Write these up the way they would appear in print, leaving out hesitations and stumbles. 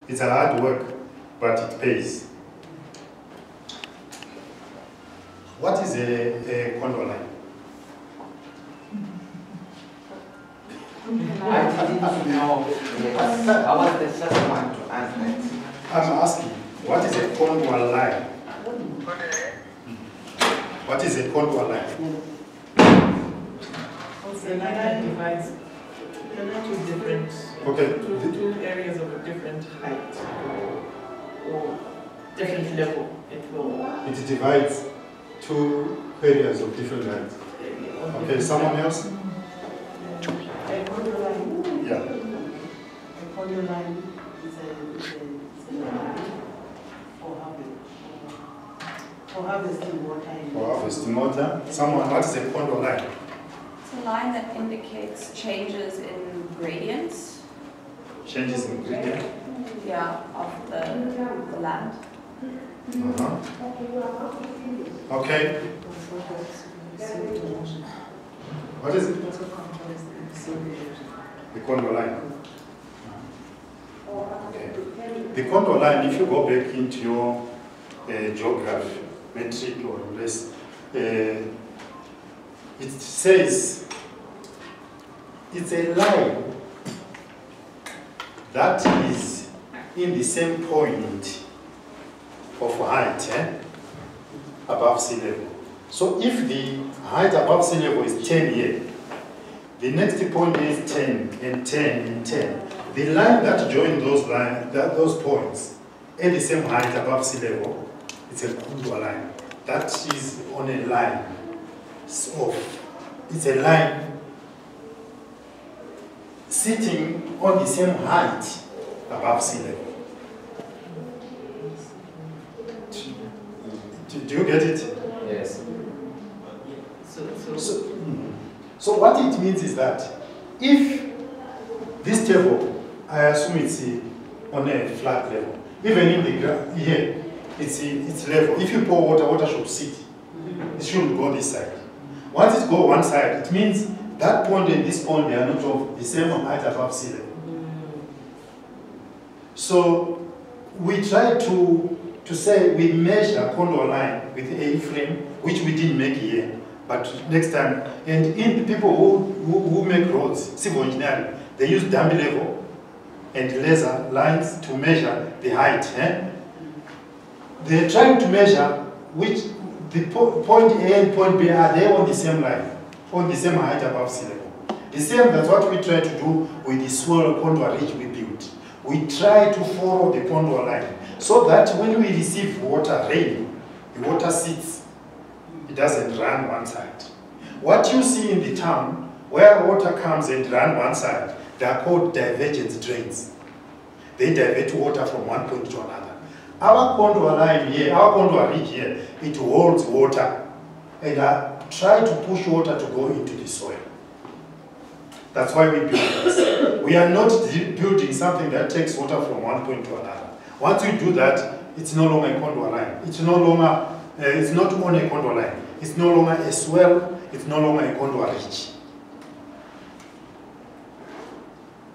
It's a hard work, but it pays. What is a contour line? I didn't know. Yes. I was the first one to answer it. I'm asking, what is a contour line? What is a contour line? The line that divides two different, two areas of a different height or different level. It divides two areas of different heights. Okay, someone else? A contour line. Yeah. A contour line is a line for harvesting water. For harvesting water. Someone, what is a contour line? It's a line that indicates changes in gradients. Changes in gradient? Yeah, of the land. Okay. What is it? The contour line. Okay. The contour line, if you go back into your geography, metric or less, it says it's a line that is in the same point of height above sea level. So if the height above sea level is 10 here, the next point is 10 and 10 and 10. The line that joins those points at the same height above sea level, it's a contour line. That is on a line it's a line sitting on the same height above sea level. Do you get it? Yes. So what it means is that if this table, I assume it's on a flat level, even in the ground here, it's level. If you pour water, water should sit. It shouldn't go this side. Once it goes one side, it means that point and this point, they are not of the same height above sea level. So we try to say we measure contour line with A-frame, which we didn't make here, but next time, and in people who make roads, civil engineering, they use dummy level and laser lines to measure the height. They're trying to measure which the point A and point B, are they on the same line, on the same height above sea level. The same, that's what we try to do with the swirl contour ridge we built. We try to follow the contour line so that when we receive water, rain, the water sits, it doesn't run one side. What you see in the town, where water comes and run one side, they are called divergence drains. They divert water from one point to another. Our contour line here, our contour ridge here, it holds water and try to push water to go into the soil. That's why we build this. We are not building something that takes water from one point to another. Once we do that, it's no longer a contour line. It's no longer, it's not only a contour line. It's no longer a swell. It's no longer a contour ridge.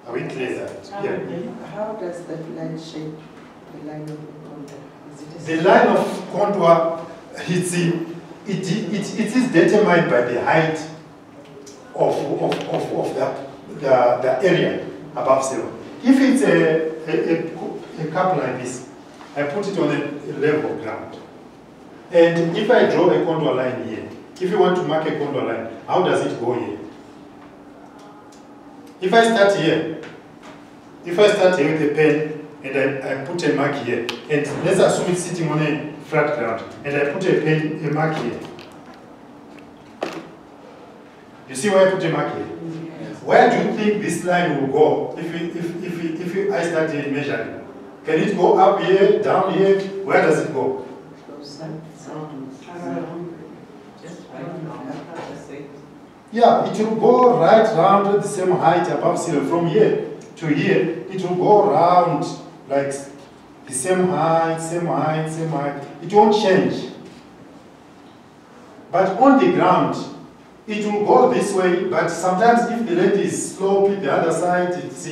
Are we clear that? Yeah. How does that line shape the line of contour? The line of contour, it is determined by the height of the area above sea level. If it's a cup like this, I put it on a level ground. And if I draw a contour line here, if you want to mark a contour line, how does it go here? If I start here with a pen and I put a mark here, and let's assume it's sitting on a flat ground, and I put a mark here. You see where I put a mark here? Yes. Where do you think this line will go if I start measuring? Can it go up here, down here? Where does it go? Yeah, it will go right round at the same height above sea level. From here to here, it will go round like the same height, same height, same height. It won't change. But on the ground, it will go this way, but sometimes if the land is slopey, the other side it's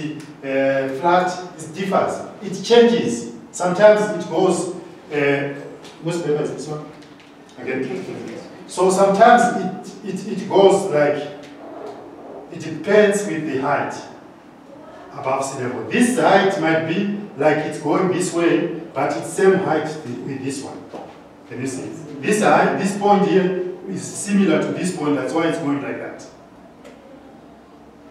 flat, it differs. It changes. Sometimes it goes, what's the is this one? Again. So sometimes it goes like, it depends with the height above sea level. This height might be like it's going this way, but it's same height with this one. Can you see? This height, this point here is similar to this point, that's why it's going like that.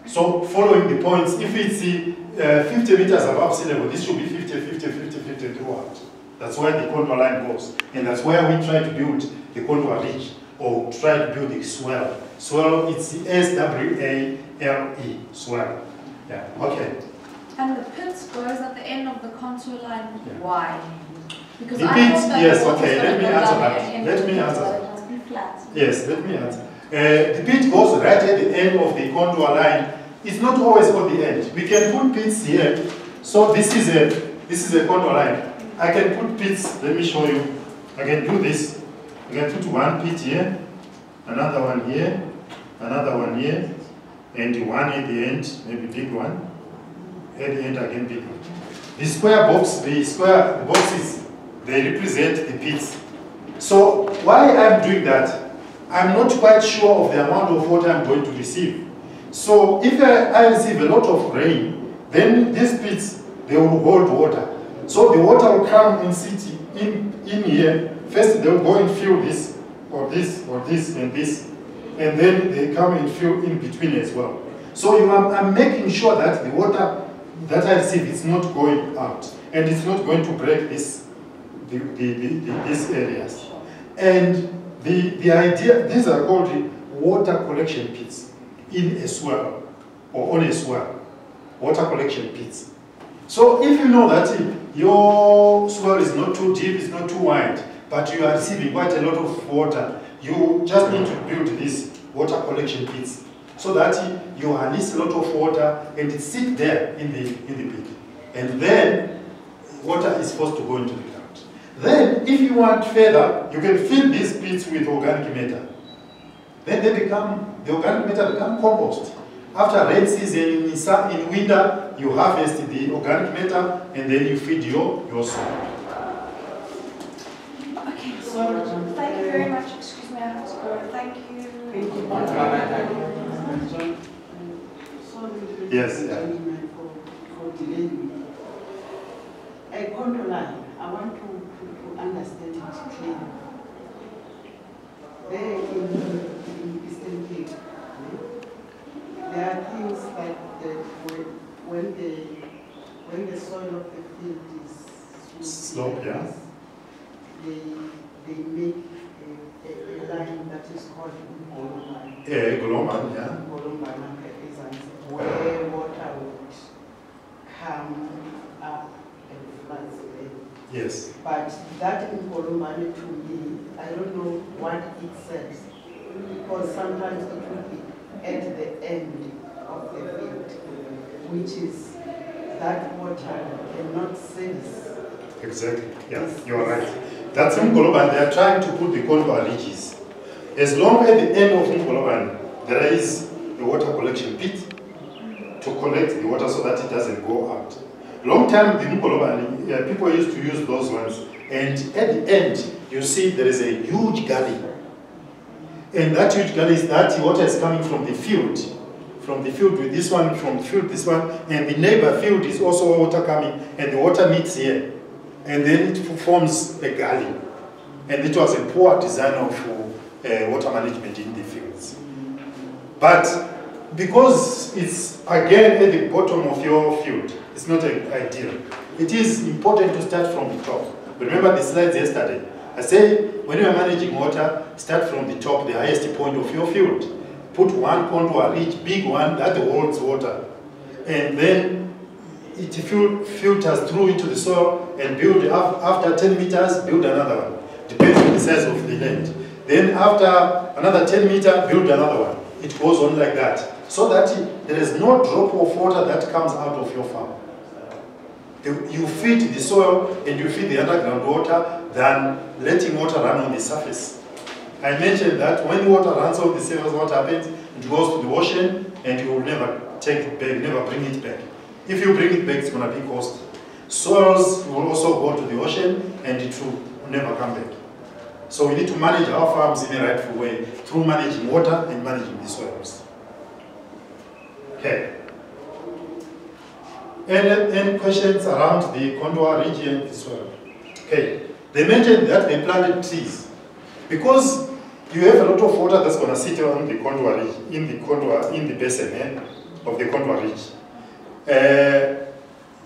So following the points, if it's 50 meters above sea level, this should be 50, 50, 50, 50 throughout. That's where the contour line goes. And that's where we try to build the contour ridge, or try to build the swell. Swell, it's the S-W-A-L-E, swell. Yeah, okay. And the pit goes at the end of the contour line. Yeah. Why? Because The I pit, thought that yes, the water's okay, gonna let me go answer down that. and end Let me up answer so that. it has to be flat. Yes, let me answer. The pit goes right at the end of the contour line. It's not always on the end. We can put pits here. So this is a contour line. I can put pits. Let me show you. I can do this. I can put one pit here, another one here, another one here, and one at the end, maybe big one. At the end again, big one. The square box, the boxes, they represent the pits. So why I'm doing that? I'm not quite sure of the amount of water I'm going to receive. So if I receive a lot of rain, then these pits, they will hold water. So the water will come and sit in here. First they will go and fill this, or this, or this, and this. And then they come and fill in between as well. So I'm making sure that the water that I receive is not going out. And it's not going to break these areas. And the idea, these are called water collection pits in a swell or on a swell, water collection pits. So if you know that your swell is not too deep, it's not too wide, but you are receiving quite a lot of water, you just need to build these water collection pits so that you harness a lot of water and it sits there in the pit. And then water is forced to go into the ground. Then, if you want further, you can fill these pits with organic matter. Then the organic matter become compost. After rain season, in winter, you harvest the organic matter and then you feed your soil. Okay, so thank you very much. Excuse me, I have to go. Thank you. Yes. Yeah. For delaying. A contour line, I want to understand it clearly. There in Eastern Cape, there are things like that when the soil of the field is slope, yeah. They make a line that is called Ngolombana. Ngolombana, yeah. Ngolombana where water would come up and flood there. Yes. But that Ngolombana, to me, I don't know what it says, because sometimes it will be at the end of the field, which is that water cannot sense. Exactly. Yeah, you are right. That's Ngolombana. They are trying to put the contour ridges. As long at the end of Ngolombana, there is the water collection pit to collect the water so that it doesn't go out. Long time, the Ngolombana, people used to use those ones. And at the end, you see there is a huge gully. And that huge gully is that water is coming from the field. From the field with this one, from the field this one, and the neighbor field is also water coming, and the water meets here. And then it forms a gully. And it was a poor design of water management in the fields. But because it's again at the bottom of your field, it's not ideal. It is important to start from the top. Remember the slides yesterday. I say when you are managing water, start from the top, the highest point of your field. Put one contour ridge, big one, that holds water. And then it filters through into the soil and build after 10 meters, build another one. Depends on the size of the land. Then after another 10 meters, build another one. It goes on like that. So that there is no drop of water that comes out of your farm. You feed the soil and you feed the underground water than letting water run on the surface. I mentioned that when water runs off the surface, what happens? It goes to the ocean and you will never take it back, never bring it back. If you bring it back, it's going to be costly. Soils will also go to the ocean and it will never come back. So we need to manage our farms in a rightful way through managing water and managing the soils. Okay. Any questions around the Kondwa region as well? Okay. They mentioned that they planted trees. Because you have a lot of water that's going to sit on the Kondwa Ridge, in the basin of the Kondwa Ridge.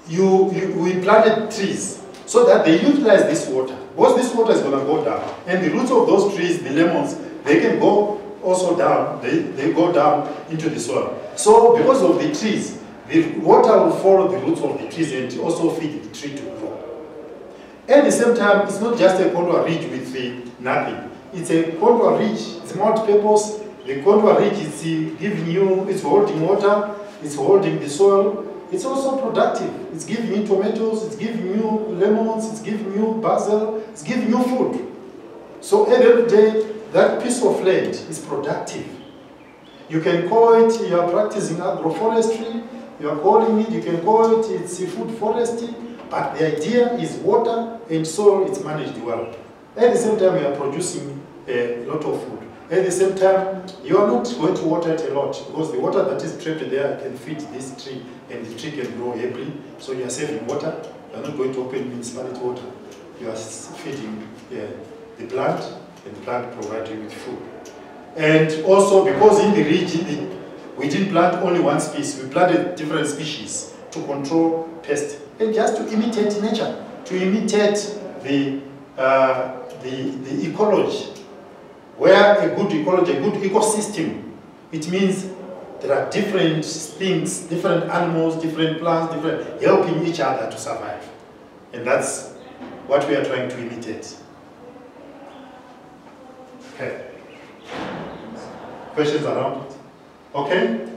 We planted trees so that they utilize this water. Because this water is going to go down. And the roots of those trees, the lemons, they can go also down, they go down into the soil. So because of the trees, the water will follow the roots of the trees and also feed the tree to grow. At the same time, it's not just a Kondwa Ridge with nothing. It's a Kondwa Ridge, it's multi-purpose. The Kondwa Ridge is giving you, it's holding water, it's holding the soil. It's also productive. It's giving you tomatoes, it's giving you lemons, it's giving you basil, it's giving you food. So at the end of the day, that piece of land is productive. You can call it, you are practicing agroforestry, you are calling it, you can call it, it's food forestry, but the idea is water and soil, it's managed well. At the same time, you are producing a lot of food. At the same time, you are not going to water it a lot because the water that is trapped there can feed this tree and the tree can grow happily. So you are saving water. You are not going to open municipality water. You are feeding the plant and the plant provides you with food. And also because in the region, we didn't plant only one species, we planted different species to control pests and just to imitate nature, to imitate the ecology. Where a good ecology, a good ecosystem, it means there are different things, different animals, different plants, different helping each other to survive. And that's what we are trying to imitate. Okay. Questions around it? Okay.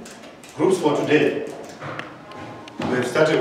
Groups for today. We have started with